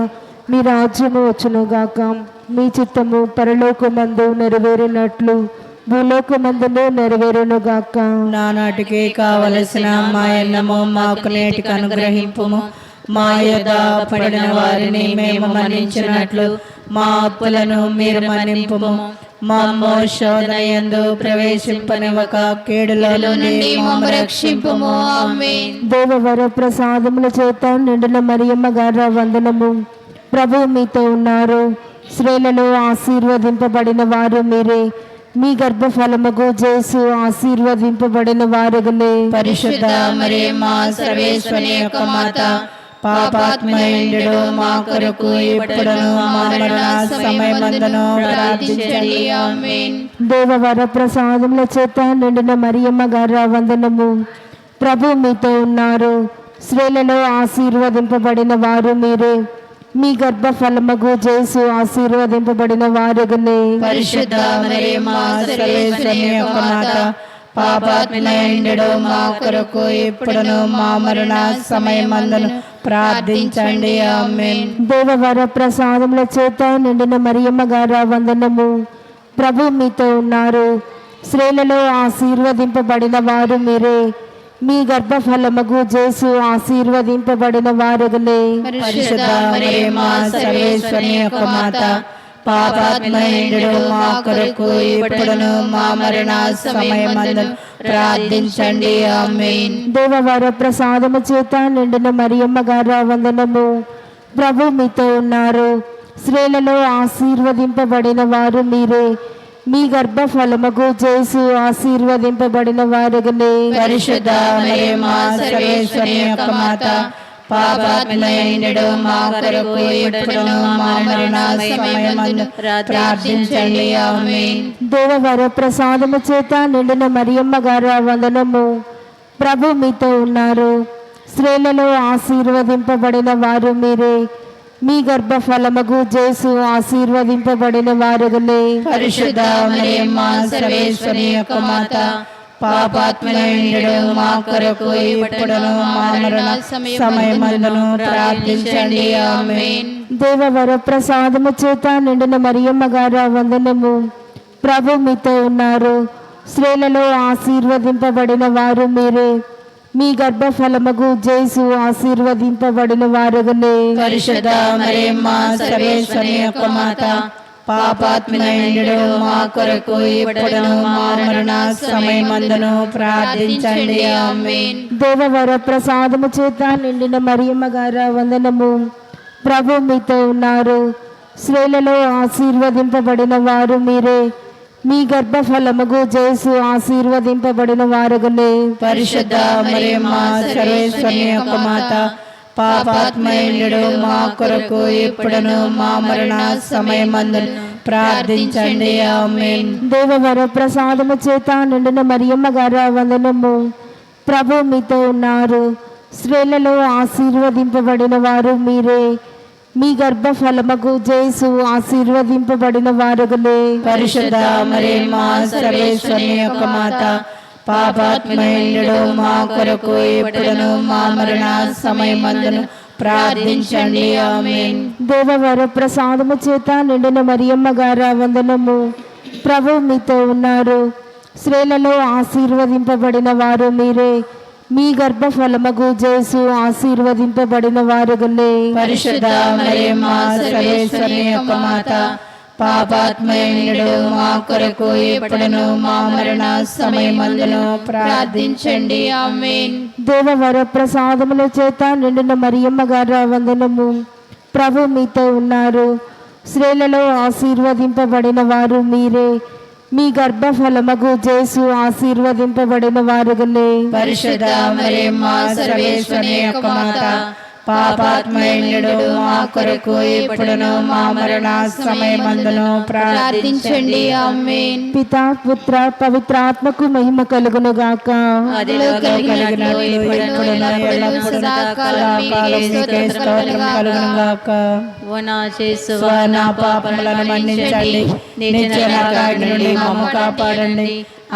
S3: మీ రాజ్యము వచ్చును గాక, మీ చిత్తము పరలోకమందు నెరవేరినట్లు భూలోకమందును నెరవేరును గాక.
S4: నానాటికి కావలసిన మా అన్నము మాకు నేటికి అనుగ్రహింపుము, మా యొద్ద పడిన వారిని మేము మన్నించినట్లు మా అప్పులను మీరు మన్నింపుము, మమ్ము శోధనయందు ప్రవేశింపనివ్వక కీడులో నుండి మమ్ము రక్షింపుము. ఆమేన్.
S3: దేవవర ప్రసాదముల చేత నిండిన మరియమ్మ గారు వందనము. ప్రభు మీతో ఉన్నారు, స్త్రీలలో ఆశీర్వదింపబడిన వారు మీరే, మీ గర్భఫలముగు జేసు ఆశీర్వదింపబడిన వారుగనే.
S4: పరిశుద్ధ మరియమ్మ సర్వేశ్వరి యొక్క మాత, పాపాత్మయుండు మా కొరకు ఇప్పుడును మా మరణ సమయమందును ప్రార్థించండి. ఆమేన్.
S3: దేవవర ప్రసాదముల చేత నిండిన మరియమ్మ గారు వందనము. ప్రభు మీతో ఉన్నారు, స్త్రీలలో ఆశీర్వదింపబడిన వారు మీరే, మీ గర్భఫలముగు జేసు ఆశీర్వదింపబడిన వారుగనే.
S4: పరిశుద్ధ మరియమ్మ సర్వేశ్వరి యొక్క మాత, పాపాత్మయుండు మా కొరకు ఇప్పుడును మా మరణ సమయమందును ప్రార్థించండి. ఆమేన్.
S3: దేవవర ప్రసాదముల చేత నిండిన మరియమ్మ గారు వందనము. ప్రభు మీతో ఉన్నారు, స్త్రీలలో ఆశీర్వదింపబడిన వారు మీరే, మీ గర్భఫలముగు జేసు ఆశీర్వదింపబడిన వారుగనే.
S4: పరిశుద్ధ మరియమ్మ సర్వేశ్వరి యొక్క మాత,
S5: పాపాత్మహీనుడు మా కొరకు ఇప్పుడును మా మరణ సమయమందును ప్రార్థించండి. ఆమేన్.
S3: దేవవర ప్రసాదము చేత నిండిన మరియమ్మ గారు వందనము. ప్రభు మీతో ఉన్నారు. స్త్రీలలో ఆశీర్వదింపబడిన వారు మీరే. మీ గర్భ ఫలముకు జేసు ఆశీర్వదింపబడిన వారుగనే.
S5: పరిశుద్ధ మరియమ్మ సర్వేశ్వరి యొక్క మాత, పాపాత్మహీనుడు మా కొరకు ఇప్పుడును మా మరణ సమయమందును ప్రార్థించండి. ఆమేన్.
S3: దేవవర ప్రసాదము చేత నిండిన మరియమ్మ గారు వందనము. ప్రభు మీతో ఉన్నారు. స్త్రీలలో ఆశీర్వదింపబడిన వారు మీరే. మీ గర్భ ఫలముకు జేసు ఆశీర్వదింపబడిన వారుగనే.
S5: పరిశుద్ధ మరియమ్మ సర్వేశ్వరి యొక్క మాత, పాపాత్మహీనుడు మా కొరకు ఇప్పుడును మా మరణ సమయమందును ప్రార్థించండి. ఆమేన్.
S3: దేవవర ప్రసాదము చేత నిండిన మరియమ్మ గారు వందనము. ప్రభు మీతో ఉన్నారు. స్త్రీలలో ఆశీర్వదింపబడిన వారు మీరే. మీ గర్భ ఫలముకు జేసు ఆశీర్వదింపబడిన వారుగనే.
S5: పరిశుద్ధ మరియమ్మ సర్వేశ్వరి యొక్క మాత, పాపాత్మహీనుడు మా కొరకు ఇప్పుడును మా మరణ సమయమందును ప్రార్థించండి. ఆమేన్.
S3: దేవవర ప్రసాదము చేత నిండిన మరియమ్మ గారు వందనము. ప్రభు మీతో ఉన్నారు. స్త్రీలలో ఆశీర్వదింపబడిన వారు మీరే. మీ గర్భ ఫలముకు జేసు ఆశీర్వదింపబడిన వారుగనే.
S5: పరిశుద్ధ మరియమ్మ సర్వేశ్వరి యొక్క మాత, పాపాత్మహీనుడు మా కొరకు ఇప్పుడును మా మరణ సమయమందును ప్రార్థించండి. ఆమేన్.
S3: దేవవర ప్రసాదము చేత నిండిన మరియమ్మ గారు వందనము. ప్రభు మీతో ఉన్నారు. స్త్రీలలో ఆశీర్వదింపబడిన వారు మీరే. మీ గర్భ ఫలముకు జేసు ఆశీర్వదింపబడిన వారుగనే.
S5: పరిశుద్ధ మరియమ్మ సర్వేశ్వరి యొక్క మాత, పాపాత్మహీనుడు మా కొరకు ఇప్పుడును మా మరణ సమయమందును ప్రార్థించండి. ఆమేన్.
S3: దేవవర ప్రసాదము చేత నిండిన మరియమ్మ గారు వందనము. ప్రభు మీతో ఉన్నారు. స్త్రీలలో ఆశీర్వదింపబడిన వారు మీరే. మీ గర్భ ఫలముకు జేసు ఆశీర్వదింపబడిన వారుగనే.
S5: పరిశుద్ధ మరియమ్మ సర్వేశ్వరి యొక్క మాత, పాపాత్మహీనుడు మా కొరకు ఇప్పుడును మా మరణ సమయమందును ప్రార్థించండి. ఆమేన్.
S3: దేవవర ప్రసాదముల చేత నిండిన మరియమ్మ గారు వందనము. ప్రభు మీతో ఉన్నారు. స్త్రీలలో ఆశీర్వదింపబడిన వారు మీరే. మీ గర్భ ఫలముకు జేసు ఆశీర్వదింపబడిన వారుగనే.
S5: పరిశుద్ధ మరియమ్మ సర్వేశ్వరి యొక్క మాత, పాపాత్మహీనుడు మా కొరకు ఇప్పుడును మా మరణ సమయమందును ప్రార్థించండి. ఆమేన్.
S3: పితా పుత్ర పవిత్రాత్మకు మహిమ కలుగును గాక.
S5: ఆదిలో కలిగినట్లు ఇప్పుడును ఎల్లప్పుడూ సదాకాలం మీకే స్తోత్రం కలుగును గాక. ఓ నా యేసువా, నా పాపములను మన్నించండి. నిత్య నరకాగ్ని నుండి మమ్ము కాపాడండి.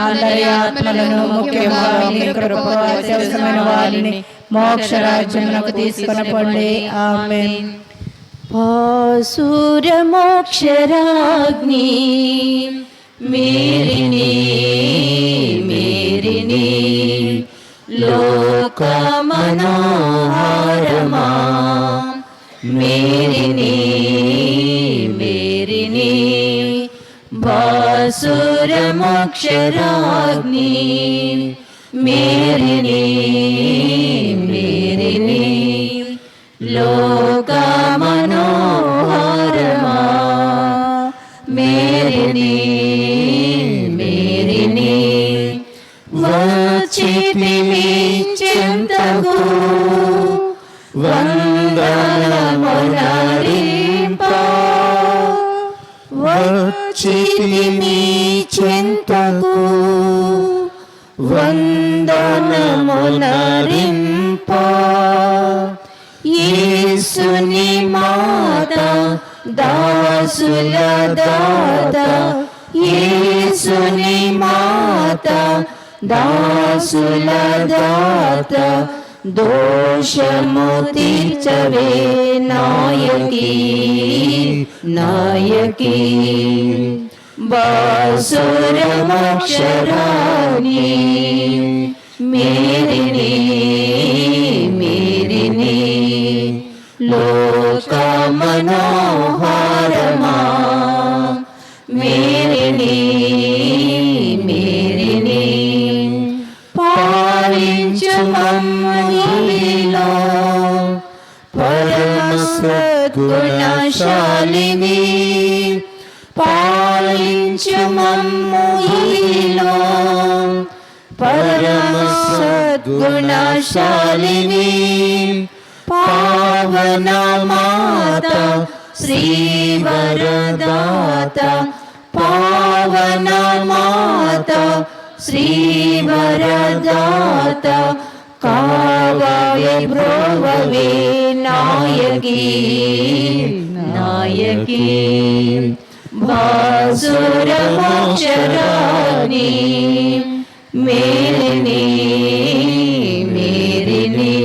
S5: అందరి ఆత్మలను, ముఖ్యంగా మీ కృపకు అత్యవసరమైన వారిని మోక్ష రాజ్యమునకు తీసుకొని పోండి. ఆమేన్.
S6: పాసుర మోక్షరాగ్ని మేరిని మేరిని లోక మనోహరమా మేరిని మేరిని బాసుర మోక్షరాగ్ని మేరిని మేరిని లోక మనోహరమా మేరిని మేరిని వచ్చితిమి చెంతకు వందనమునరింప వచ్చితిమి చెంతకు వందనమునరింప యేసుని మాత దాసుల దాత యేసుని మాత దాసుల దాత దోషము తీర్చవే నాయకి నాయకి బాసుర మోక్షరాణి మేరిని మేరిని లోక మనోహరమా
S5: శాలిని పాలించు మమ్ము ఇలో పరమ సద్గుణశాలిని పావన మాత శ్రీవరదాత పావన మాత శ్రీవరదాత కావే బ్రోవే నాయకి నాయకి భాసుర మోక్షరాణి మేలిని మేరిని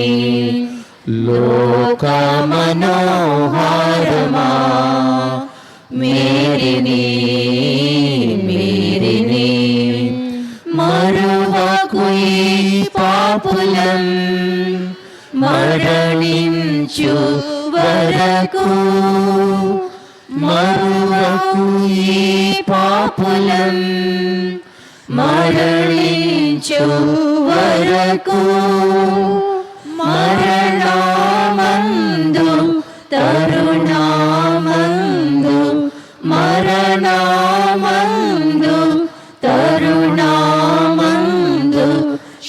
S5: లోక మనోహారమా మేరిని మేరిని మరువకు ఈ పాపులం మరణించు వరకు మరువకు ఈ పాపులం మరణించు వరకు మరణమందు తరుణమందు మరణమందు తరుణమందు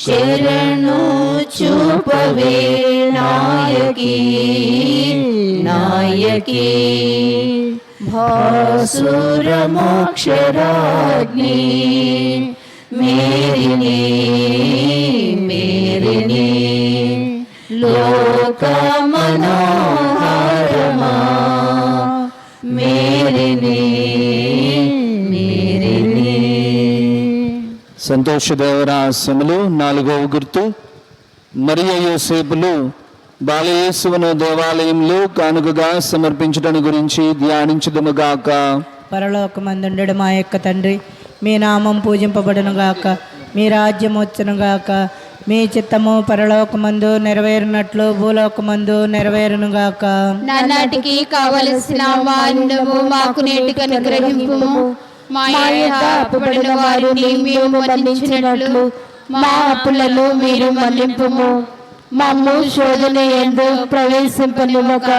S5: శరణు చూపవే నాయకి నాయకి భాసుర మోక్షరాజ్ఞి మేరిని మేరిని లోక మనోహరమా మేరిని మేరిని.
S2: సంతోషదేవరాస్యములు 4వ గుర్తు. మరియ యోసేపులు బాలయేసువును దేవాలయంలో కానుకగా సమర్పించడం గురించి ధ్యానించుదుముగాక.
S4: పరలోకమందుండెడు మా యొక్క తండ్రి, మీ నామం పూజింపబడును గాక, మీ రాజ్యం వచ్చును గాక, మీ చిత్తము పరలోకమందు నెరవేరునట్లు భూలోకమందు నెరవేరును గాక.
S6: నానాటికి కావలసిన మా అన్నము మాకు నేటికి అనుగ్రహింపుము. మా యొక్క అప్పుబడిన వారిని మేము మన్నించినట్లు మా అప్పులను మీరు మన్నింపుము. మమ్ము శోధన యందు ప్రవేశింపనివ్వక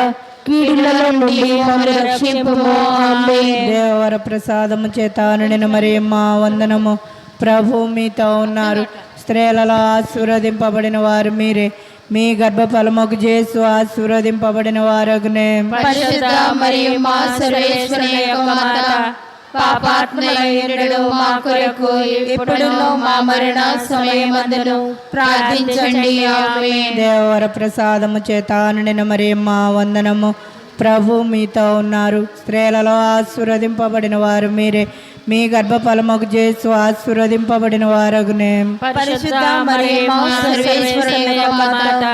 S6: కీడులలో నుండి మమ్మల్ని రక్షింపుము. ఆమేన్.
S4: దేవర ప్రసాదము చేత నిండిన మరియమ్మ వందనము. ప్రభు మీతో ఉన్నారు, స్త్రీలలో ఆశీర్వదింపబడిన వారు మీరే, మీ గర్భఫలముకు యేసు ఆశీర్వదింపబడిన వారగునే.
S6: పరిశుద్ధ మరియమ్మ సర్వేశ్వరుని యొక్క మాత, పాపాత్ములైనడు మా కొరకు ఇప్పుడును మా మరణ సమయమందును ప్రార్థించండి. ఆమేన్.
S4: దేవర ప్రసాదము చేత నిండిన మరియమ్మ వందనము. ప్రభు మీతో ఉన్నారు, స్త్రీలలో ఆశీర్వదింపబడిన వారు మీరే, మీ గర్భఫలముకు యేసు ఆశీర్వదింపబడిన వారగునే.
S6: పరిశుద్ధ మరియమ్మ సర్వేశ్వరుని యొక్క మాత,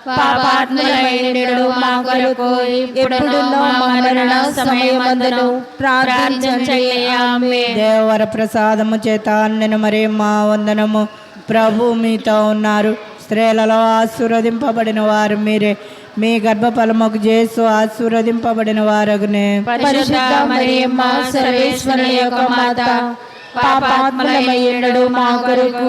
S6: పాపాత్ములైనడు మా కొరకు ఇప్పుడును మా మరణ సమయమందును ప్రార్థించండి. ఆమేన్.
S4: దేవర ప్రసాదము చేత నిండిన మరియమ్మ వందనము. ప్రభు మీతో ఉన్నారు, స్త్రీలలో ఆశీర్వదింపబడిన వారు మీరే, మీ గర్భఫలముకు యేసు ఆశీర్వదింపబడిన వారగునే.
S6: పరిశుద్ధ మరియమ్మ సర్వేశ్వరుని యొక్క మాత, పాపాత్ములైనడు మా కొరకు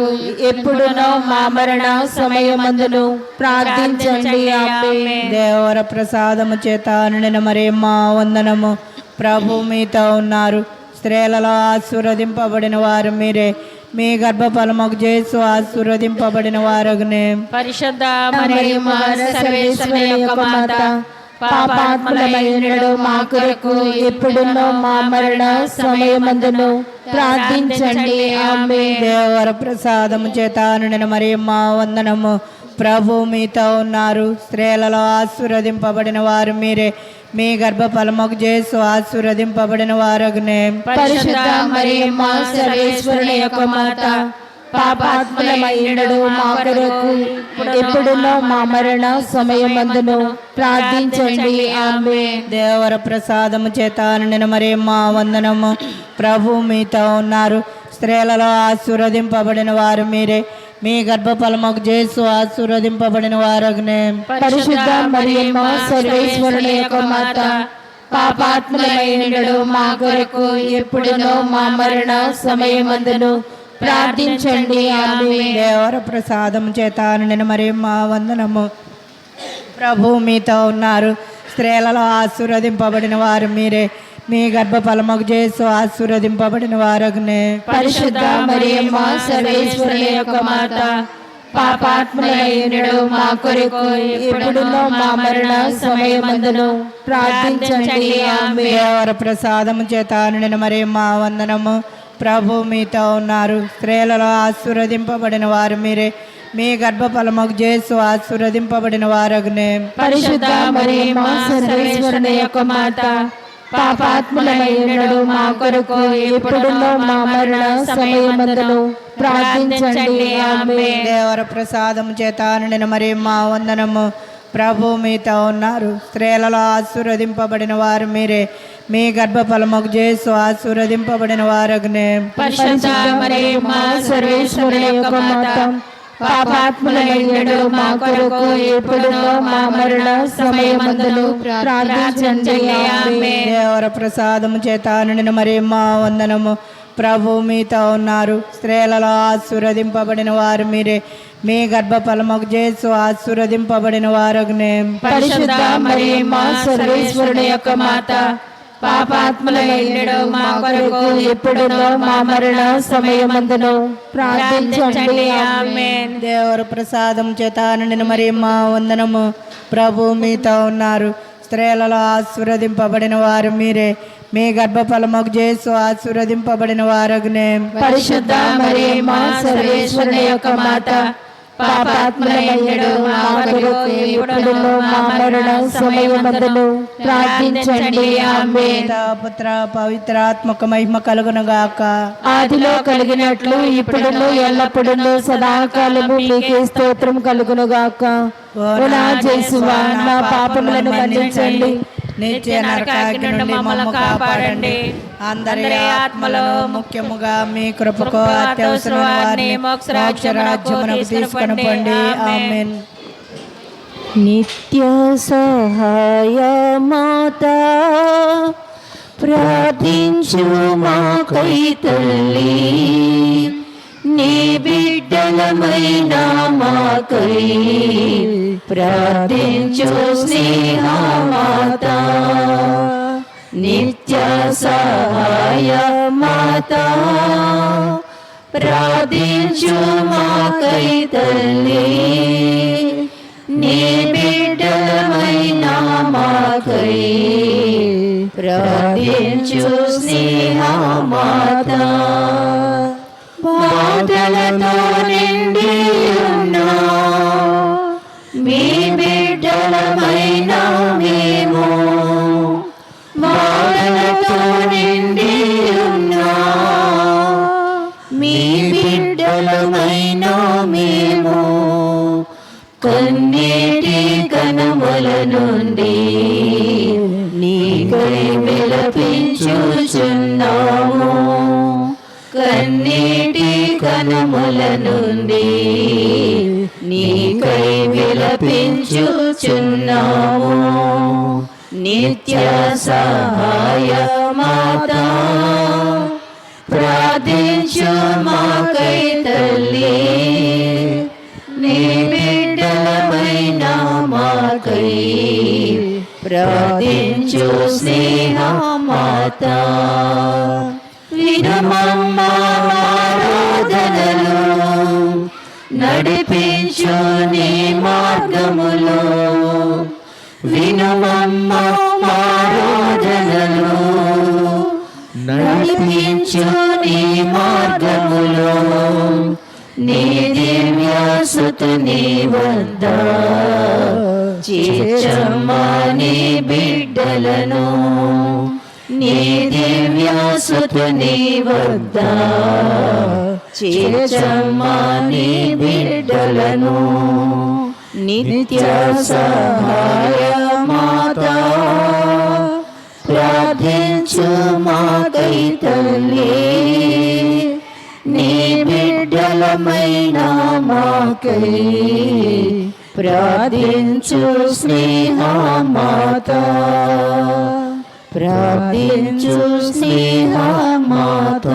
S6: ఎప్పుడును మా మరణ సమయమందును ప్రార్థించండి. ఆమేన్.
S4: దేవర ప్రసాదము చేత నిండిన మరియమ్మ వందనము. ప్రభు మీతో ఉన్నారు, స్త్రీలలో ఆశీర్వదింపబడిన వారు మీరే, మీ గర్భఫలముకు యేసు ఆశీర్వదింపబడిన వారగునే.
S7: పరిశుద్ధ
S6: మరియమ్మ సర్వేశ్వరుని యొక్క మాత, పాపాత్ములైనడు మా కొరకు ఎప్పుడును మా మరణ సమయమందును ప్రార్థించండి. ఆమేన్.
S4: దేవర ప్రసాదము చేత నిండిన మరియమ్మ వందనము. ప్రభు మీతో ఉన్నారు, స్త్రీలలో ఆశీర్వదింపబడిన వారు మీరే, మీ గర్భఫలముకు యేసు ఆశీర్వదింపబడిన వారగునే.
S6: పరిశుద్ధ మరియమ్మ సర్వేశ్వరుని యొక్క మాత, పాపాత్ములైనడు మా కొరకు ఎప్పుడును మా మరణ సమయమందును ప్రార్థించండి. ఆమేన్.
S4: దేవర ప్రసాదము చేత నిండిన మరియమ్మ వందనము. ప్రభు మీతో ఉన్నారు, స్త్రీలలో ఆశీర్వదింపబడిన వారు మీరే, మీ గర్భఫలముకు యేసు ఆశీర్వదింపబడిన వారగునే.
S6: పరిశుద్ధ మరియమ్మ సర్వేశ్వరుని యొక్క మాత, పాపాత్ములైనడు మా కొరకు ఎప్పుడును మా మరణ సమయమందును ప్రార్థించండి. ఆమేన్.
S4: దేవర ప్రసాదము చేత నిండిన మరియమ్మ వందనము. ప్రభు మీతో ఉన్నారు, స్త్రీలలో ఆశీర్వదింపబడిన వారు మీరే, మీ గర్భఫలముకు యేసు ఆశీర్వదింపబడిన వారగునే.
S6: పరిశుద్ధ మరియమ్మ సర్వేశ్వరుని యొక్క మాత, పాపాత్ములైనడు మా కొరకు ఇప్పుడును మా మరణ సమయమందును ప్రార్థించండి. ఆమేన్.
S4: దేవర ప్రసాదము చేత నిండిన మరియమ్మ వందనము. ప్రభు మీతో ఉన్నారు. స్త్రీలలో ఆశీర్వదింపబడిన వారు మీరే, మీ గర్భఫలముకు యేసు ఆశీర్వదింపబడిన వారగునే.
S6: పరిశుద్ధ మరియమ్మ సర్వేశ్వరుని యొక్క మాత, పాపాత్ములైనడు మా కొరకు ఇప్పుడును మా మరణ సమయమందును ప్రార్థించండి. ఆమేన్.
S4: దేవర ప్రసాదము చేత నిండిన మరియమ్మ వందనము. ప్రభు మీతో ఉన్నారు. స్త్రీలలో ఆశీర్వదింపబడిన వారు మీరే, మీ గర్భఫలముకు యేసు ఆశీర్వదింపబడిన వారగునే.
S6: పరిశుద్ధ మరియమ్మ సర్వేశ్వరుని యొక్క మాత, పాపాత్ములైనడు మా కొరకు ఇప్పుడును మా మరణ సమయమందును ప్రార్థించండి. ఆమేన్.
S4: దేవర ప్రసాదము చేత నిండిన మరియమ్మ వందనము. ప్రభు మీతో ఉన్నారు. స్త్రీలలో ఆశీర్వదింపబడిన వారు మీరే, మీ గర్భఫలముకు యేసు ఆశీర్వదింపబడిన వారగునే.
S6: పరిశుద్ధ మరియమ్మ సర్వేశ్వరుని యొక్క మాత, పాపాత్ములైనడు మా కొరకు ఇప్పుడును మా మరణ సమయమందును ప్రార్థించండి. ఆమేన్.
S4: దేవర ప్రసాదం చేత నిండిన మరియమ్మ వందనము. ప్రభు మీతో ఉన్నారు. స్త్రీలలో ఆశీర్వదింపబడిన వారు మీరే, మీ గర్భఫలముకు యేసు ఆశీర్వదింపబడిన వారగునే.
S6: పరిశుద్ధ మరియమ్మ సర్వేశ్వరుని యొక్క మాత, పాపాత్ములైనడు మా కొరకు ఇప్పుడును మా మరణ సమయమందును ప్రార్థించండి. ఆమేన్.
S4: పుత్ర పవిత్రాత్మక మహిమ కలుగునుగాక.
S6: ఆదిలో కలిగినట్లు ఇప్పుడును ఎల్లప్పుడును సదాకాలము మీకే స్తోత్రం కలుగునుగాక. ఓ నా యేసువా, నా పాపములను మన్నించండి,
S4: నిత్య నరకాగ్ని నుండి మమ్మల్ని కాపాడండి. అందరి ఆత్మలో ముఖ్యముగా మీ కృపకు అత్యవసరమైన వారిని మోక్ష రాజ్యమునకు తీసుకొని పోండి. ఆమేన్.
S3: నిత్య సహాయ మాత, ప్రార్థించు మాకై తల్లి, నీ బిడ్డలమైన మాకై ప్రార్థించు స్నేహమాత. నిత్య సహాయ మాత, ప్రార్థించు మాకై తల్లి, నీ బిడ్డలమైన మాకై ప్రార్థించు స్నేహమాత. బాధలతో నిండి ఉన్నా మీ బిడ్డలమైన మేము, బాధలతో నిండి ఉన్నా మీ బిడ్డలమైన మేము, కన్నీటి కనుమల నుండి నీకై విలపించుచున్నాము, కన్నీటి కనుమల నుండి నీకై విలపించుచున్నాము. నిత్య సహాయ మాత, ప్రార్థించు మాకై తల్లి, నీ బిడ్డలమైన మాకై ప్రార్థించు స్నేహమాత. వినమమ్మ ఆరాధనలు, నడిపించు నీ మార్గములో, వినమమ్మ ఆరాధనలు, నడిపించు నీ మార్గములో, నీ దివ్యసుతుని వద్ద చేర్చమ్మా నీ బిడ్డలను, నీ దివ్యసుతుని వద్ద చేర్చమ్మా నీ బిడ్డలను. నిత్య సహాయ మాత, ప్రార్థించు మాకై తల్లి, నీ బిడ్డలమైన మాకై ప్రార్థించు స్నేహమాత, ప్రార్థించు స్నేహమాత.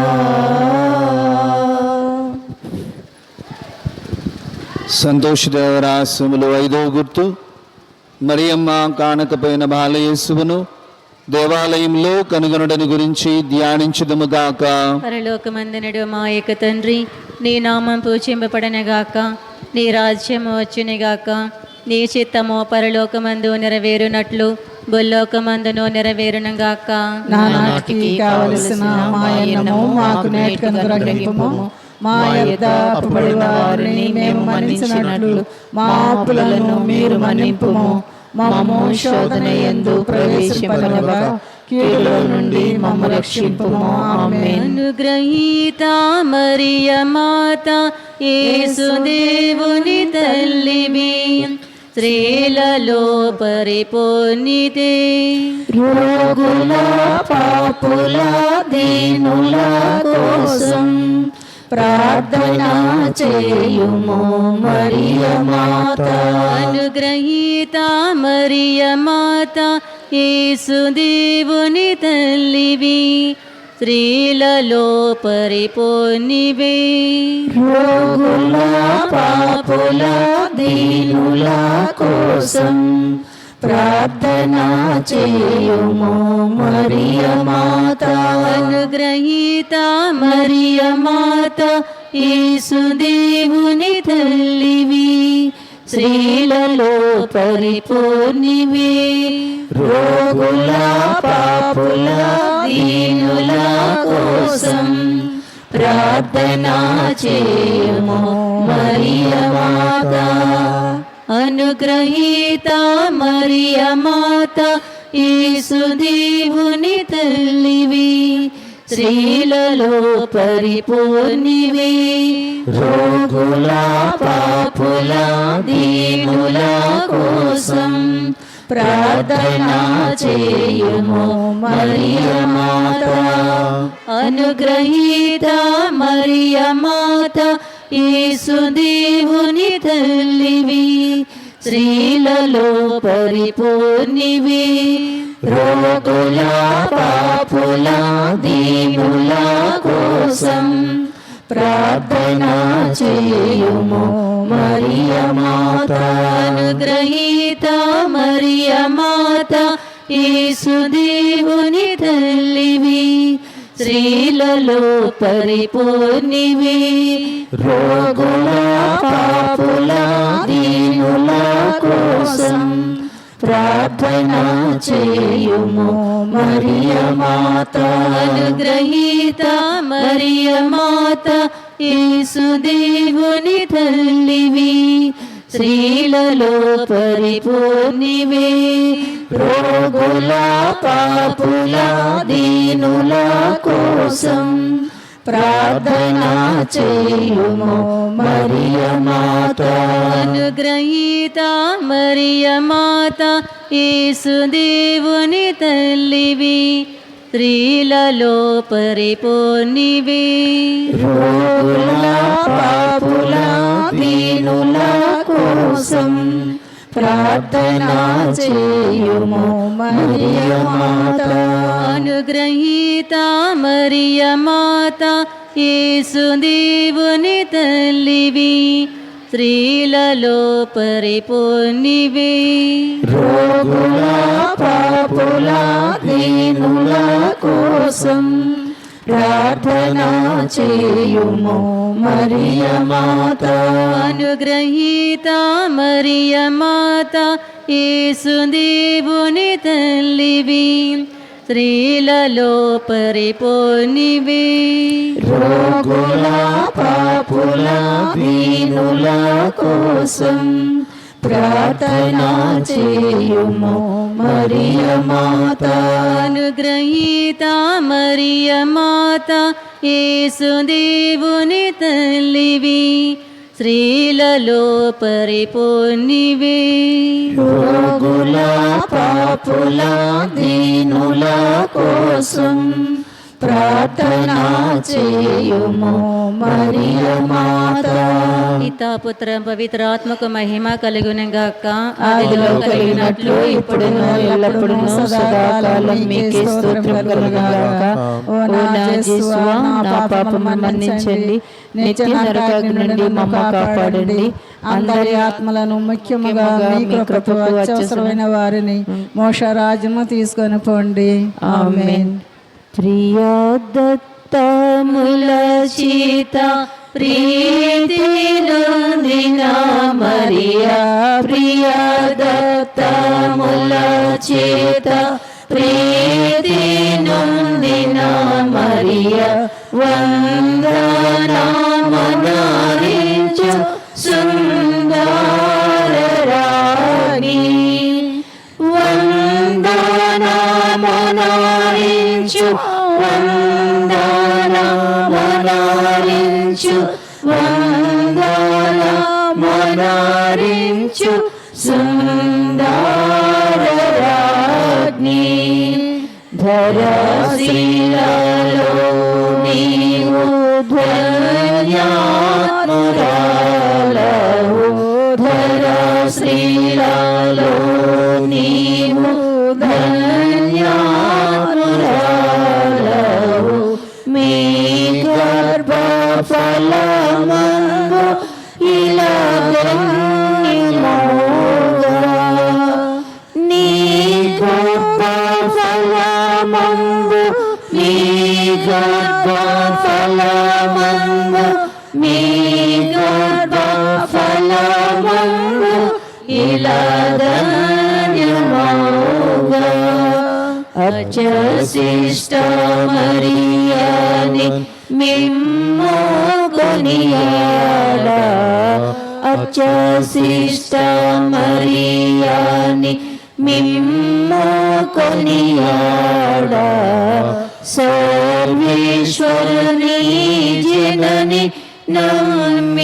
S2: సంతోషదేవరాశ్రములు 5వ గుర్తు. మరియమ్మ కానకపోయిన బాలయేసువును దేవాలయంలో కనుగొనడని గురించి ధ్యానించుదుముగాక.
S5: పరలోకమందునుడు మా యొక్క తండ్రి, నీ నామం పూజింపబడనగాక, నీ రాజ్యము వచ్చునుగాక, నీ చిత్తము పరలోకమందు నెరవేరునట్లు భూలోకమందును నెరవేరునుగాక.
S4: నానాటికి కావలసిన మాయనము మాకు నేర్చుకుని గ్రహింపము. మా యొద్ద అప్పుబడి వారిని మేము మన్నించినట్లు మా అప్పులను మీరు మన్నింపుము. మమ్ము శోధన యందు ప్రవేశింపనివ్వక కీడుల నుండి మమ్ము రక్షింపుము. ఆమేన్.
S5: అనుగ్రహీత మరియ మాత, యేసు దేవుని తల్లివి, స్త్రీలలో పరిపూర్ణితే.
S6: రోగుల పాపుల దీనుల కోసం ప్రార్థన చేయుము మరియ మాత.
S5: అనుగ్రహీత మరియ మాత, యేసు దేవుని తల్లివి, స్త్రీలలో పరిపూర్ణివే.
S6: రోగుల పాపుల దీనుల కోసం ప్రార్థన చేయుము మరియ మాత.
S5: అనుగ్రహీత మరియ మాత, యేసు దేవుని తల్లివి, స్త్రీలలో పరిపూర్ణివే.
S6: రోగుల పాపుల దీనుల కోసం ప్రార్థన చేయుము మరియ మాత.
S5: అనుగ్రహీత మరియ మాత, యేసు దేవుని తల్లివి, స్త్రీలలో పరిపూర్ణివే.
S6: రోగుల పాపుల దీనుల కోసం ప్రార్థన చేయుము మరియ మాత.
S5: అనుగ్రహీత మరియ మాత, యేసు దేవుని తల్లివి, స్త్రీలలో పరిపూర్ణివే.
S6: రోగుల పాపుల దీనుల కోసం ప్రార్థన చేయుము మరియ మాత.
S5: అనుగ్రహీత మరియ మాత, యేసు దేవుని తల్లివి, స్త్రీలలో పరిపూర్ణివే.
S6: రోగుల పాపుల దీనుల కోసం ప్రార్థన చేయుము మరియ మాత.
S5: అనుగ్రహీత మరియ మాత, యేసు దేవుని తల్లివి, స్త్రీలలో పరిపూర్ణివే.
S6: రోగుల పాపుల దీనుల కోసం ప్రార్థన చేయుము మరియ మాత.
S5: అనుగ్రహీత మరియ మాత, యేసు దేవుని తల్లివి, స్త్రీలలో పరిపూర్ణివే.
S6: రోగుల పాపుల దీనుల కోసం ప్రార్థన చేయుము మరియ మాత.
S5: అనుగ్రహీత మరియ మాత, యేసు దేవుని తల్లివి, స్త్రీలలో పరిపూర్ణివే.
S6: రోగుల పాపుల దీనుల కోసం ప్రార్థన చేయుము మరియ మాత.
S5: అనుగ్రహీత మరియ మాత, యేసు దేవుని తల్లివి, స్త్రీలలో పరిపూర్ణివే.
S6: రోగుల పాపుల దీనుల కోసం ప్రార్థన చేయుము మరియ మాత.
S5: అనుగ్రహీత మరియ మాత, యేసు దేవుని తల్లివి, స్త్రీలలో పరిపూర్ణివే.
S6: రోగుల పాపుల దీనుల కోసం ప్రార్థన చేయుము మరియ మాత.
S5: పితా పుత్ర పవిత్రాత్మకు మహిమ కలుగునుగాక.
S4: ఆదిలో కలిగినట్లు ఇప్పుడును ఎల్లప్పుడును సదాకాలం మీకే స్తోత్రం కలుగుగాక. ఓ నా యేసువా, నా పాపము మన్నించండి, నిత్య నరకాగ్ని నుండి మమ్మ కాపాడండి. అందరి ఆత్మలను ముఖ్యముగా మీ కృపకు అత్యవసరమైన వారిని మోక్షరాజ్యము తీసుకొని పోండి. ఆమేన్.
S6: ప్రియా దత్తముల చేత ప్రీతి నొందిన మరియా, ప్రియా దత్తముల చేత ప్రీతి నొందిన మరియా, వందనమునరించు సుందర రాణి, వందనమునరించు వందనమునరించు వందనమునరించు సుందర రాజ్ఞి, ధరశీలలో నీవు ధన్యాత్మురాలవు, ధరశీలలో నీవు ధన్యాత్మురాలవు, మీ గర్భఫలమందు ఇలాగన్నిమోగా, నీ గర్భఫలమందు, నీ గర్భఫలమందు, మీ గర్భఫలమందు ఇలాగన్నిమోగా, అత్యశిష్ట మరియాని మిమ్ము కొనియాడా, అత్యశిష్ట మరియాని మిమ్ము కొనియాడా, సర్వేశ్వరుని జనని నమ్మియున్నాము,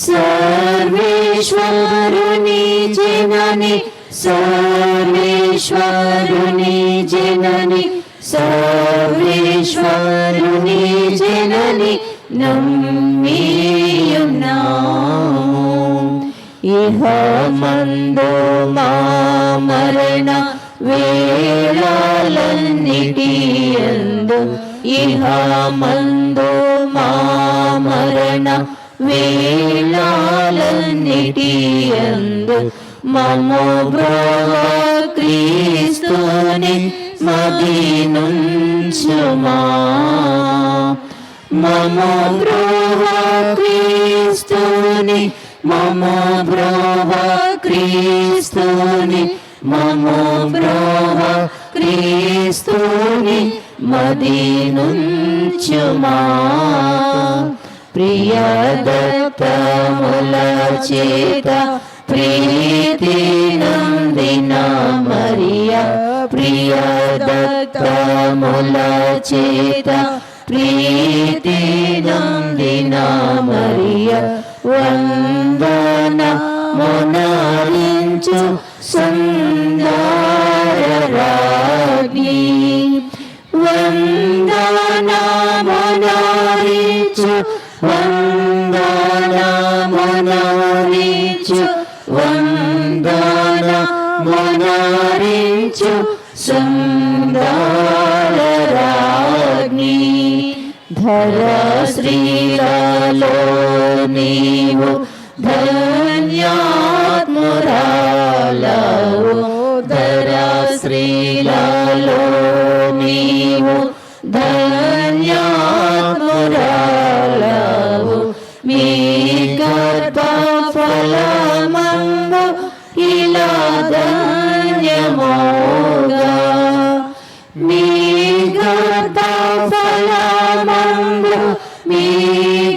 S6: సర్వేశ్వరుని జనని, సర్వేశ్వరుని జనని, సర్వేశ్వరుని జనని నమ్మియున్నాము. ఇహమందు మా మరణ వేళలన్నిటియందు, ఇహమందు మా మరణ వేళలన్నిటియందు మము బ్రోవ క్రీస్తుని మదినుంచుమా, మము బ్రోవ క్రీస్తుని, మము బ్రోవ క్రీస్తుని, మము బ్రోవ క్రీస్తుని మదినుంచుమా, ప్రియదత్తముల చేత ప్రీతి నొందిన మరియా, ప్రియదత్తముల చేత ప్రీతి నొందిన మరియా, వందనమునరించు సుందర రాజ్ఞి, వందనమునరించు వందనమునరించు వందనమునరించు సుందర రాజ్ఞి, ధరశ్రీలలో నీవు ధన్యాత్మురాలవు, ధరశ్రీలలో నీవు ధన్యాత్మురాలవు, మీ గర్భఫలమందు ఇలా ధన్యమోగా, మీ గర్భఫలమందు, మీ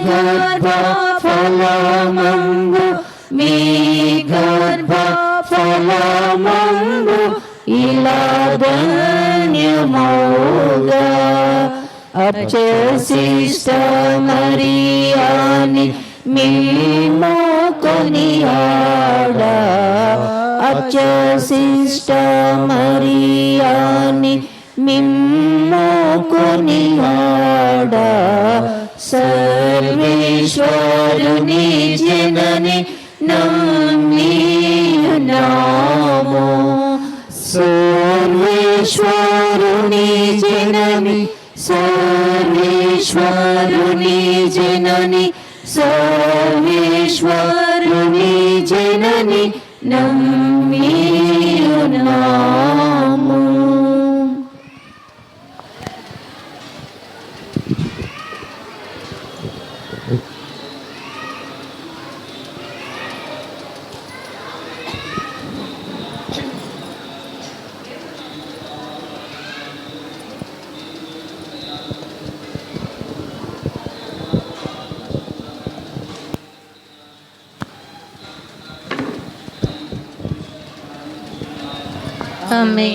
S6: గర్భఫలమందు, మీ గర్భఫలమందు ఇలా ధన్యమోగా, అత్యశిష్ట మరియాని మిమ్ము కొనియాడా, అత్యశిష్ట మరియాని మిమ్ము కొనియాడా, సర్వేశ్వరుని జనని నమ్మియున్నాము, సర్వేశ్వరుని జనని, సర్వే సర్వేశ్వరుని జనని సర్వేశ్వరుని జనని నమ్మియున్నాము.
S5: ఆమేన్.